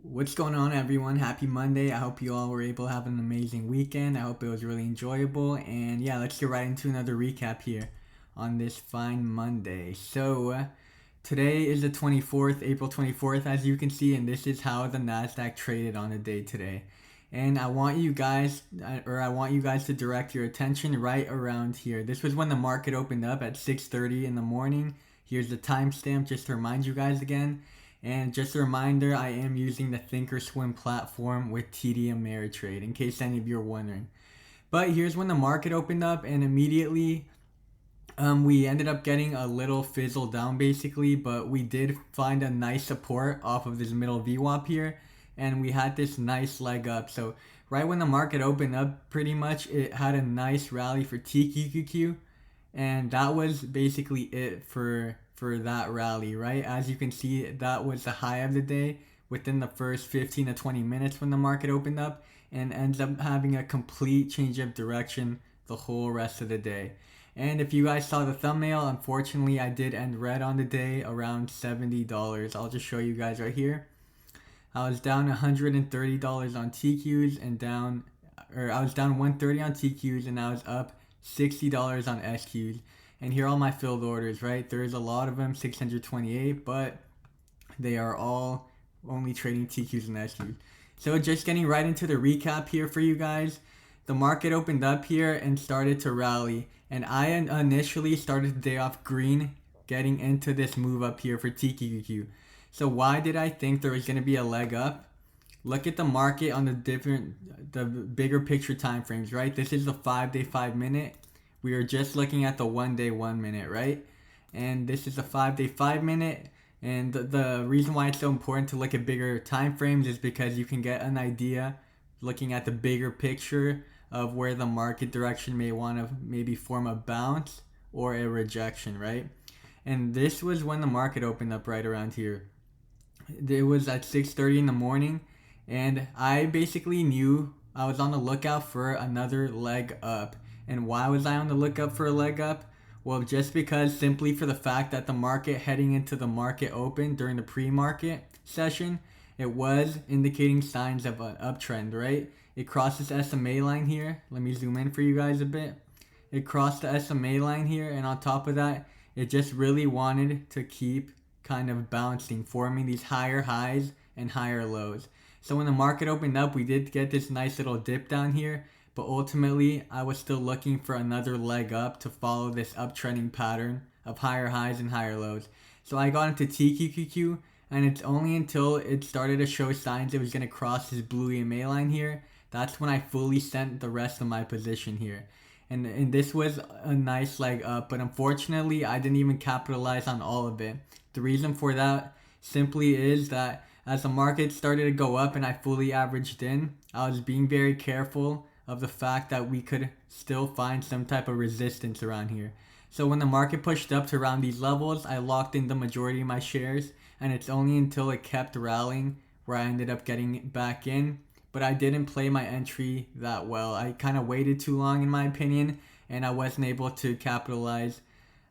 What's going on, everyone? Happy Monday. I hope you all were able to have an amazing weekend. I hope it was really enjoyable. And yeah, let's get right into another recap here on this fine Monday. Today is the 24th, April 24th, as you can see, and this is how the NASDAQ traded on the day today. And I want you guys to direct your attention right around here. This was when the market opened up at 6:30 in the morning. Here's the timestamp just to remind you guys again. And just a reminder, I am using the Thinkorswim platform with TD Ameritrade, in case any of you are wondering. But here's when the market opened up, and immediately we ended up getting a little fizzle down basically, but we did find a nice support off of this middle VWAP here, and we had this nice leg up. So right when the market opened up, pretty much it had a nice rally for TQQQ, and that was basically it for that rally, right? As you can see, that was the high of the day within the first 15 to 20 minutes when the market opened up, and ends up having a complete change of direction the whole rest of the day. And if you guys saw the thumbnail, unfortunately I did end red on the day around $70. I'll just show you guys right here. I was down $130 on TQs and I was down 130 on TQs, and I was up $60 on SQs. And here are all my filled orders, right? There's a lot of them, 628, but they are all only trading TQs and SQs. So just getting right into the recap here for you guys. The market opened up here and started to rally. And I initially started the day off green, getting into this move up here for TQQQ. So why did I think there was going to be a leg up? Look at the market on the bigger picture time frames, right? This is the 5-day, 5-minute. We are just looking at the 1-day, 1-minute, right? And this is the 5-day, 5-minute. And the reason why it's so important to look at bigger time frames is because you can get an idea looking at the bigger picture of where the market direction may want to maybe form a bounce or a rejection, right? And this was when the market opened up right around here. It was at 6:30 in the morning, and I basically knew I was on the lookout for another leg up. And why was I on the lookout for a leg up? Well, just because simply for the fact that the market heading into the market open during the pre-market session, it was indicating signs of an uptrend, right? It crossed this SMA line here. Let me zoom in for you guys a bit. It crossed the SMA line here, and on top of that, it just really wanted to keep kind of bouncing, forming these higher highs and higher lows. So when the market opened up, we did get this nice little dip down here, but ultimately I was still looking for another leg up to follow this uptrending pattern of higher highs and higher lows. So I got into TQQQ, and it's only until it started to show signs it was going to cross this blue EMA line here, that's when I fully sent the rest of my position here. And this was a nice leg up, but unfortunately I didn't even capitalize on all of it. The reason for that simply is that as the market started to go up and I fully averaged in, I was being very careful of the fact that we could still find some type of resistance around here. So when the market pushed up to around these levels, I locked in the majority of my shares, and it's only until it kept rallying where I ended up getting back in. But I didn't play my entry that well. I kind of waited too long in my opinion, and I wasn't able to capitalize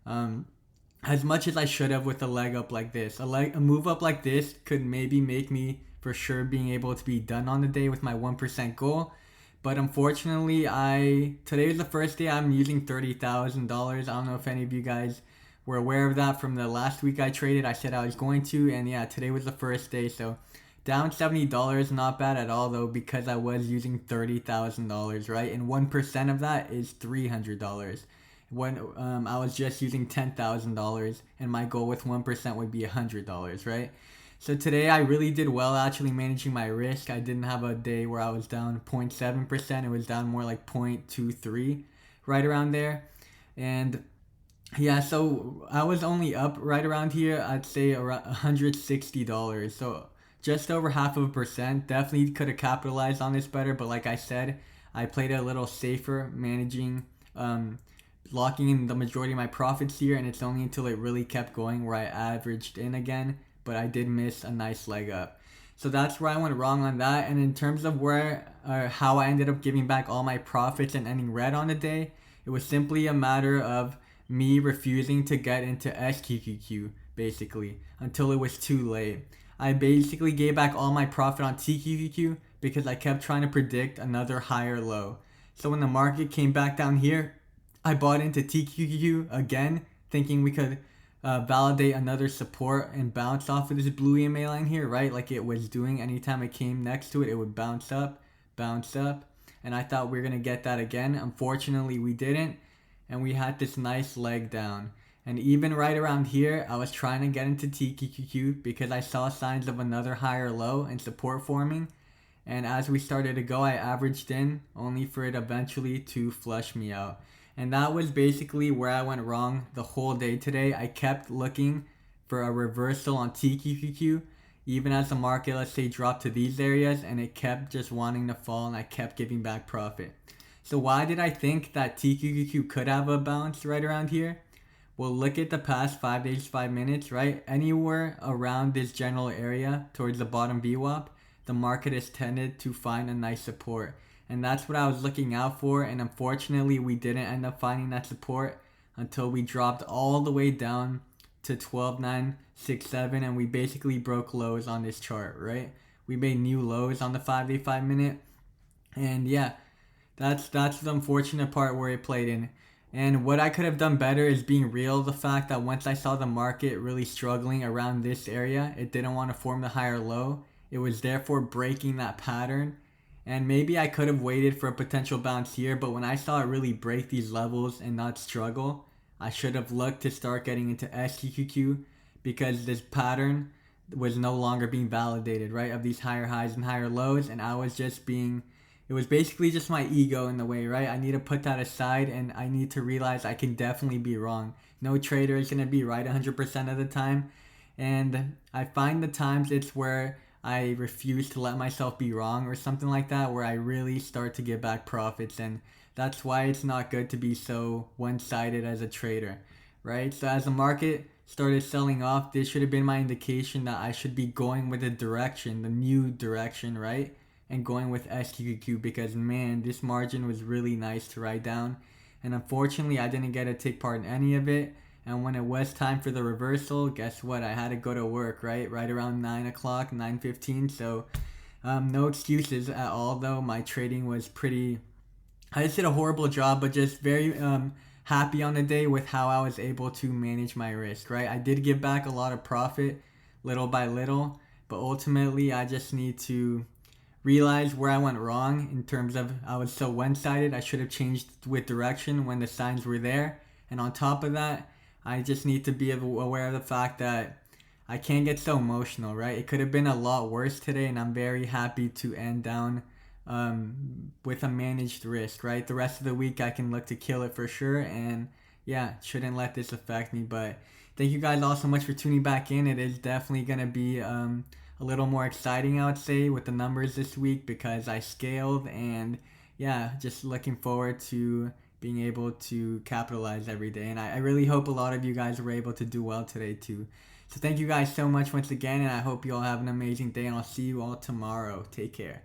as much as I should have with a leg up like this. A move up like this could maybe make me for sure being able to be done on the day with my 1% goal. But unfortunately, today is the first day I'm using $30,000. I don't know if any of you guys were aware of that from the last week I traded. I said I was going to, and yeah, today was the first day. So down $70, not bad at all though, because I was using $30,000, right? And 1% of that is $300. When I was just using $10,000, and my goal with 1% would be $100, right? So today I really did well actually managing my risk. I didn't have a day where I was down 0.7%. It was down more like 0.23, right around there. And yeah, so I was only up right around here, I'd say around $160. So just over half of a percent. Definitely could have capitalized on this better, but like I said, I played it a little safer, managing, locking in the majority of my profits here, and it's only until it really kept going where I averaged in again, but I did miss a nice leg up. So that's where I went wrong on that. And in terms of how I ended up giving back all my profits and ending red on the day, it was simply a matter of me refusing to get into SQQQ basically until it was too late. I basically gave back all my profit on TQQQ because I kept trying to predict another higher low. So when the market came back down here, I bought into TQQQ again, thinking we could validate another support and bounce off of this blue EMA line here, right? Like it was doing anytime it came next to it, it would bounce up, and I thought we were gonna get that again. Unfortunately, we didn't, and we had this nice leg down. And even right around here, I was trying to get into TQQQ because I saw signs of another higher low and support forming. And as we started to go, I averaged in only for it eventually to flush me out. And that was basically where I went wrong the whole day today. I kept looking for a reversal on TQQQ, even as the market, let's say, dropped to these areas, and it kept just wanting to fall, and I kept giving back profit. So why did I think that TQQQ could have a bounce right around here? Well, look at the past 5 days, 5 minutes, right? Anywhere around this general area towards the bottom VWAP, the market has tended to find a nice support. And that's what I was looking out for. And unfortunately, we didn't end up finding that support until we dropped all the way down to 12,967. And we basically broke lows on this chart, right? We made new lows on the 5-day, 5-minute. And yeah, that's the unfortunate part where it played in. And what I could have done better is being real. The fact that once I saw the market really struggling around this area, it didn't want to form the higher low. It was therefore breaking that pattern. And maybe I could have waited for a potential bounce here, but when I saw it really break these levels and not struggle, I should have looked to start getting into SQQQ because this pattern was no longer being validated, right? Of these higher highs and higher lows, and I was just being, it was basically just my ego in the way, right? I need to put that aside and I need to realize I can definitely be wrong. No trader is going to be right 100% of the time. And I find the times it's where I refuse to let myself be wrong or something like that, where I really start to get back profits. And that's why it's not good to be so one-sided as a trader, right? So as the market started selling off, this should have been my indication that I should be going with the direction, the new direction, right? And going with SQQQ because, man, this margin was really nice to write down. And unfortunately, I didn't get to take part in any of it. And when it was time for the reversal, guess what? I had to go to work, right? Right around 9 o'clock, 9:15. So no excuses at all, though. My trading was pretty... I just did a horrible job, but just very happy on the day with how I was able to manage my risk, right? I did give back a lot of profit little by little, but ultimately I just need to realize where I went wrong in terms of I was so one-sided. I should have changed with direction when the signs were there. And on top of that, I just need to be aware of the fact that I can't get so emotional, right? It could have been a lot worse today, and I'm very happy to end down with a managed risk, right? The rest of the week I can look to kill it for sure, and yeah, shouldn't let this affect me. But thank you guys all so much for tuning back in. It is definitely going to be a little more exciting, I would say, with the numbers this week because I scaled, and yeah, just looking forward to being able to capitalize every day. And I really hope a lot of you guys were able to do well today too. So thank you guys so much once again, and I hope you all have an amazing day, and I'll see you all tomorrow. Take care.